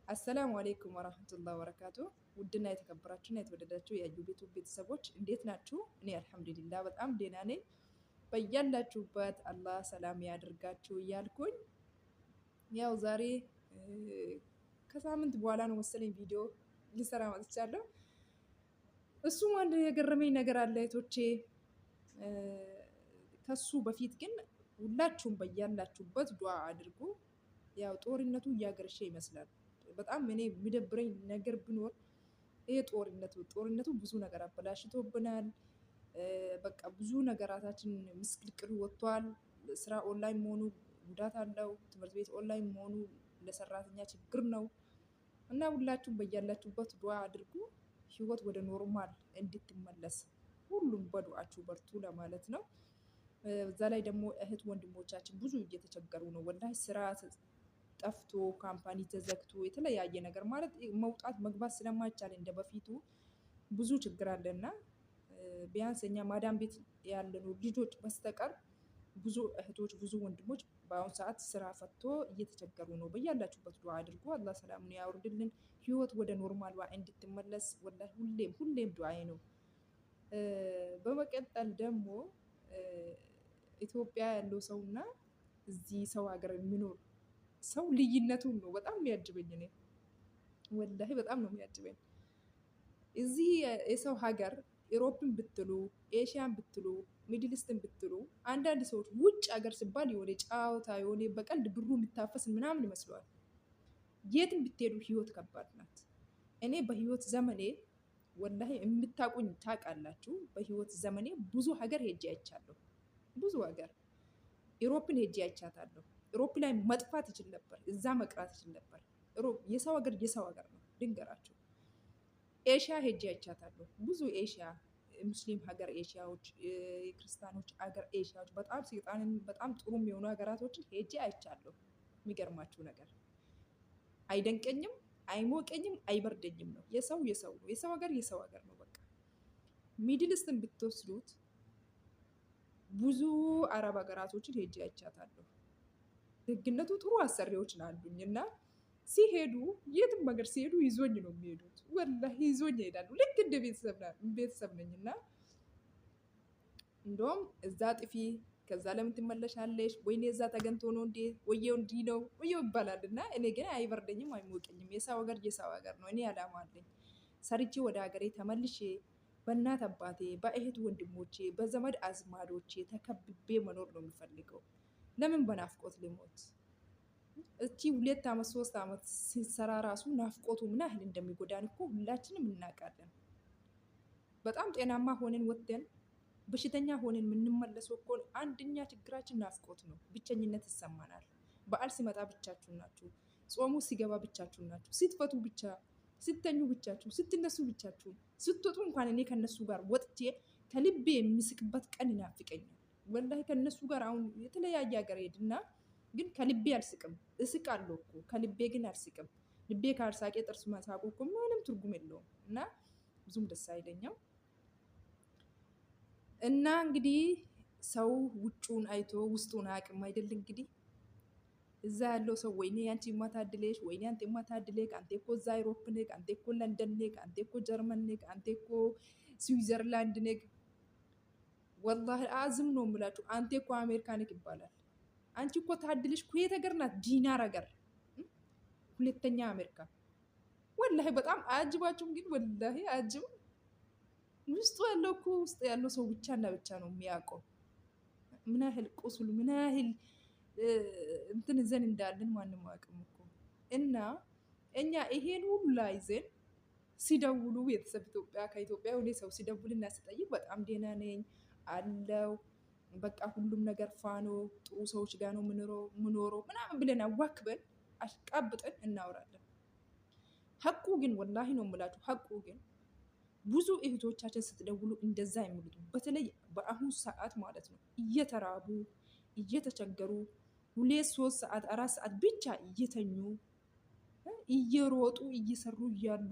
አሰላሙ አሌይኩም ወራህመቱላሂ ወበረካቱ። ውድና የተከበራችሁና የተወደዳችሁ የአዩ ቤቱ ቤተሰቦች እንዴት ናችሁ? እኔ አልሐምዱሊላህ በጣም ደህና ነኝ። በያላችሁበት አላህ ሰላም ያድርጋችሁ እያልኩኝ ያው ዛሬ ከሳምንት በኋላ ነው መሰለኝ ቪዲዮ ሊሰራ መጥቻለሁ። እሱም አንድ የገረመኝ ነገር አለ እህቶቼ። ከሱ በፊት ግን ሁላችሁም በያላችሁበት ዱዓ አድርጉ። ያው ጦርነቱ እያገረሸ ይመስላል። በጣም እኔ የሚደብረኝ ነገር ቢኖር ይሄ ጦርነቱ ብዙ ነገር አበላሽቶብናል። በቃ ብዙ ነገራታችን ምስቅልቅል ወጥቷል። ስራ ኦንላይን መሆኑ ጉዳት አለው። ትምህርት ቤት ኦንላይን መሆኑ ለሰራተኛ ችግር ነው እና ሁላችሁም በያላችሁበት ዱዓ አድርጉ ህይወት ወደ ኖርማል እንድትመለስ ሁሉም በዱዓችሁ በርቱ ለማለት ነው። እዛ ላይ ደግሞ እህት ወንድሞቻችን ብዙ እየተቸገሩ ነው። ወላሂ ስራ ጠፍቶ ካምፓኒ ተዘግቶ የተለያየ ነገር ማለት መውጣት መግባት ስለማይቻል እንደ በፊቱ ብዙ ችግር አለና ቢያንስ እኛ ማዳም ቤት ያለነው ልጆች በስተቀር ብዙ እህቶች ብዙ ወንድሞች በአሁኑ ሰዓት ስራ ፈቶ እየተቸገሩ ነው። በያላችሁበት ዱዓ አድርጉ። አላህ ሰላሙን ያውርድልን። ህይወት ወደ ኖርማል እንድትመለስ ወላሂ ሁሌም ዱዓዬ ነው። በመቀጠል ደግሞ ኢትዮጵያ ያለው ሰውና እዚህ ሰው ሀገር የሚኖር ሰው ልዩነቱን ነው በጣም የሚያጅበኝ። እኔ ወላሂ በጣም ነው የሚያጅበኝ። እዚህ የሰው ሀገር ኢሮፕን ብትሉ ኤሽያን ብትሉ ሚድልስትን ብትሉ አንዳንድ ሰዎች ውጭ ሀገር ሲባል የሆነ ጫወታ የሆነ በቀልድ ብሩ የሚታፈስ ምናምን ይመስለዋል። የትም ብትሄዱ ህይወት ከባድ ናት። እኔ በህይወት ዘመኔ ወላሂ የምታቁኝ ታውቃላችሁ። በህይወት ዘመኔ ብዙ ሀገር ሄጄ አይቻለሁ። ብዙ ሀገር ኢሮፕን ሄጄ አይቻታለሁ። ኢሮፕ ላይ መጥፋት ይችል ነበር፣ እዛ መቅራት ይችል ነበር። የሰው ሀገር ነው ድንገራችሁ። ኤሽያ ሄጄ አይቻታለሁ። ብዙ ኤሽያ ሙስሊም ሀገር ኤሽያዎች፣ የክርስቲያኖች ሀገር ኤሽያዎች በጣም ሰይጣንን በጣም ጥሩ የሚሆኑ ሀገራቶችን ሄጄ አይቻለሁ። የሚገርማችሁ ነገር አይደንቀኝም፣ አይሞቀኝም፣ አይበርደኝም ነው። የሰው ነው። የሰው ሀገር ነው። በቃ ሚድልስትን ብትወስዱት ብዙ አረብ ሀገራቶችን ሄጄ አይቻታለሁ። ደግነቱ ጥሩ አሰሪዎች ናሉኝ እና ሲሄዱ የትም ሀገር ሲሄዱ ይዞኝ ነው የሚሄዱት። ወላሂ ይዞኝ ይሄዳሉ። ልክ እንደ ቤተሰብ ነኝ እና እንደውም እዛ ጥፊ ከዛ ለምን ትመለሻለሽ? ወይኔ እዛ ተገንቶ ነው እንዴ? ወየው እንዲህ ነው ወየው ይባላል እና እኔ ግን አይበርደኝም አይሞቀኝም። የሰው ሀገር ነው። እኔ አላማ አለኝ። ሰርቼ ወደ ሀገሬ ተመልሼ በእናት አባቴ፣ በእህት ወንድሞቼ፣ በዘመድ አዝማዶቼ ተከብቤ መኖር ነው የምፈልገው። ለምን በናፍቆት ልሞት? እቺ 2 ዓመት 3 ዓመት ሲሰራ ራሱ ናፍቆቱ ምን ያህል እንደሚጎዳን እኮ ሁላችንም እናውቃለን። በጣም ጤናማ ሆነን ወጥተን በሽተኛ ሆነን የምንመለሰው እኮ አንደኛ ችግራችን ናፍቆት ነው። ብቸኝነት ይሰማናል። በዓል ሲመጣ ብቻችሁን ናችሁ። ጾሙ ሲገባ ብቻችሁን ናችሁ። ስትፈቱ ብቻ፣ ስተኙ ብቻችሁ፣ ስትነሱ ብቻችሁን፣ ስትወጡ እንኳን እኔ ከነሱ ጋር ወጥቼ ከልቤ የሚስቅበት ቀን ይናፍቀኛል። ወላሂ ከነሱ ጋር አሁን የተለያየ ሀገር ሄድና ግን ከልቤ አልስቅም። እስቃለሁ እኮ ከልቤ ግን አልስቅም። ልቤ ካልሳቄ ጥርስ መሳቁ እኮ ምንም ትርጉም የለውም እና ብዙም ደስ አይለኝም። እና እንግዲህ ሰው ውጩን አይቶ ውስጡን አያውቅም አይደል? እንግዲህ እዛ ያለው ሰው ወይኔ አንቺ ማታድለሽ፣ ወይኔ አንተ ማታድለሽ፣ አንተ እኮ እዛ አውሮፕ ነህ፣ አንተ እኮ ለንደን ነህ፣ አንተ እኮ ጀርመን ነህ፣ አንተ እኮ ስዊዘርላንድ ነህ። ወላሂ አዝም ነው የምላችሁ። አንተ እኮ አሜሪካ ነህ ይባላል። አንቺ እኮ ታድልሽ ኩዌት ሀገር ናት፣ ዲናር ሀገር፣ ሁለተኛ አሜሪካ። ወላሂ በጣም አያጅባችሁም? ግን ወላሂ አያጅብም? ውስጡ ያለው ሰው ብቻና ብቻ ነው የሚያውቀው ምን ያህል ቁስሉ ምን ያህል እንትን ይዘን እንዳለን ማንም አያውቅም እኮ። እና እኛ ይሄን ሁላ ይዘን ሲደውሉ ቤተሰብ ከኢትዮጵያ የሆነ ሰው ሲደውልና ሲጠይቅ በጣም ደህና ነኝ አለው በቃ ሁሉም ነገር ፋኖ ጥሩ ሰዎች ጋር ነው ምኖረው ምናምን ብለን አዋክበን አሽቃብጠን እናወራለን። ሀቁ ግን ወላሂ ነው የምላችሁ፣ ሀቁ ግን ብዙ እህቶቻችን ስትደውሉ እንደዛ የሚሉት በተለይ በአሁኑ ሰዓት ማለት ነው እየተራቡ እየተቸገሩ 2 3 ሰዓት 4 ሰዓት ብቻ እየተኙ እየሮጡ እየሰሩ እያሉ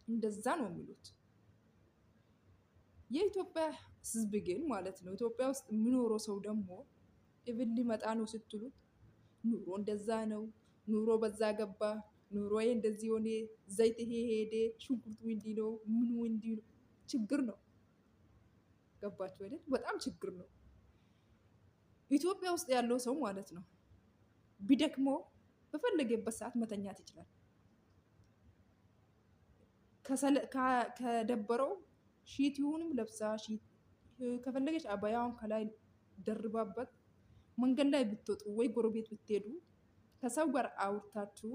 እንደዛ ነው የሚሉት። የኢትዮጵያ ህዝብ ግን ማለት ነው ኢትዮጵያ ውስጥ የሚኖረው ሰው ደግሞ ኢቭን ሊመጣ ነው ስትሉት ኑሮ እንደዛ ነው፣ ኑሮ በዛ ገባ፣ ኑሮዬ እንደዚህ ሆነ፣ ዘይት ይሄ ሄደ፣ ሽንኩርቱ እንዲህ ነው፣ ምኑ እንዲህ ነው። ችግር ነው። ገባችሁ አይደል? በጣም ችግር ነው። ኢትዮጵያ ውስጥ ያለው ሰው ማለት ነው ቢደክሞ በፈለገበት ሰዓት መተኛት ይችላል። ከደበረው ሺቲውንም ለብሳ ከፈለገች አባያውን ከላይ ደርባበት መንገድ ላይ ብትወጡ ወይ ጎረቤት ብትሄዱ ከሰው ጋር አውርታችሁ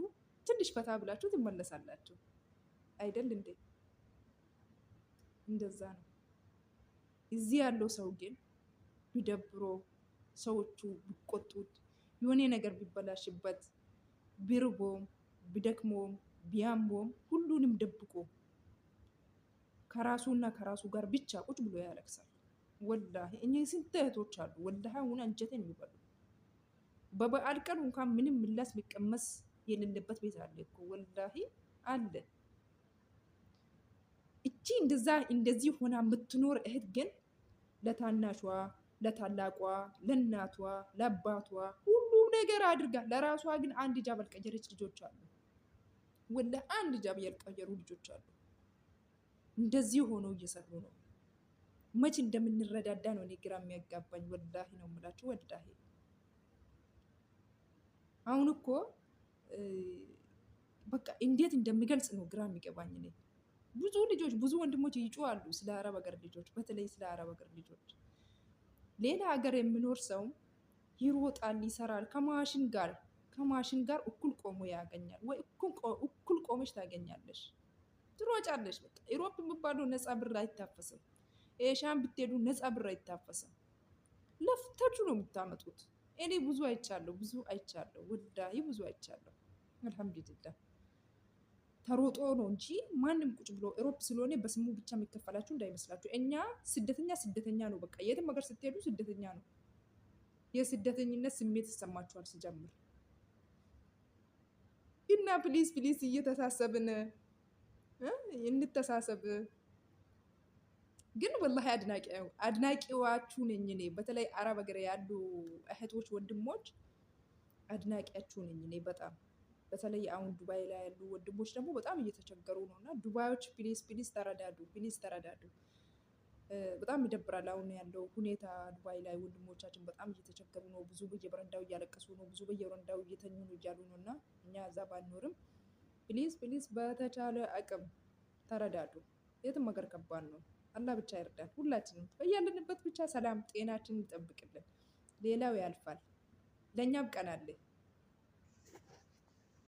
ትንሽ ፈታ ብላችሁ ትመለሳላችሁ። አይደል እንዴ? እንደዛ ነው። እዚህ ያለው ሰው ግን ቢደብሮ ሰዎቹ ቢቆጡት የሆነ ነገር ቢበላሽበት ቢርቦም ቢደክሞም ቢያምቦም ሁሉንም ደብቆ ከራሱና ከራሱ ጋር ብቻ ቁጭ ብሎ ያለቅሳል። ወላሂ እኔ ስንት እህቶች አሉ ወላሂ አሁን አንጀቴን የሚበሉ በበዓል ቀን እንኳን ምንም ምላስ ሊቀመስ የሌለበት ቤት አለ እኮ ወላሂ አለ። እቺ እንደዚህ ሆና የምትኖር እህት ግን ለታናሿ፣ ለታላቋ፣ ለእናቷ፣ ለአባቷ ሁሉም ነገር አድርጋ ለራሷ ግን አንድ ሂጃብ ያልቀየረች ልጆች አሉ። ወላሂ አንድ ሂጃብ ያልቀየሩ ልጆች አሉ። እንደዚህ ሆነው እየሰሩ ነው። መች እንደምንረዳዳ ነው እኔ ግራ የሚያጋባኝ። ወላሂ ነው የምላችሁ ወላሂ። አሁን እኮ በቃ እንዴት እንደሚገልጽ ነው ግራ የሚገባኝ እኔ። ብዙ ልጆች ብዙ ወንድሞች ይጮሃሉ ስለ አረብ ሀገር ልጆች፣ በተለይ ስለ አረብ ሀገር ልጆች። ሌላ ሀገር የሚኖር ሰው ይሮጣል፣ ይሰራል፣ ከማሽን ጋር እኩል ቆሞ ያገኛል ወይ እኩል ቆመች ታገኛለሽ፣ ትሮጫለሽ። በቃ ኢሮፕ የሚባለው ነፃ ብር አይታፈስም። ኤሻን ብትሄዱ ነፃ ብር አይታፈስም። ለፍታችሁ ነው የምታመጡት። እኔ ብዙ አይቻለሁ ወላሂ ብዙ አይቻለሁ። አልሐምዱሊላህ ተሮጦ ነው እንጂ ማንም ቁጭ ብሎ ኢሮፕ ስለሆነ በስሙ ብቻ የሚከፈላችሁ እንዳይመስላችሁ። እኛ ስደተኛ ነው በቃ። የትም ሀገር ስትሄዱ ስደተኛ ነው። የስደተኝነት ስሜት ይሰማችኋል ሲጀምር። እና ፕሊዝ እየተሳሰብን እንተሳሰብ። ግን ወላሂ አድናቂዋችሁ ነኝ እኔ። በተለይ አረብ ሀገር ያሉ እህቶች ወንድሞች አድናቂያችሁ ነኝ እኔ በጣም። በተለይ አሁን ዱባይ ላይ ያሉ ወንድሞች ደግሞ በጣም እየተቸገሩ ነው። እና ዱባዮች ፕሊዝ ተረዳዱ። በጣም ይደብራል አሁን ያለው ሁኔታ ዱባይ ላይ። ወንድሞቻችን በጣም እየተቸገሩ ነው። ብዙ በየበረንዳው እያለቀሱ ነው። ብዙ በየበረንዳው እየተኙ ነው እያሉ ነው። እና እኛ እዛ ባንኖርም ፕሊዝ በተቻለ አቅም ተረዳዱ። የትም ሀገር ከባድ ነው። አላህ ብቻ ይርዳን ሁላችንም። በያለንበት ብቻ ሰላም ጤናችንን ይጠብቅልን። ሌላው ያልፋል። ለእኛም ቀን አለ።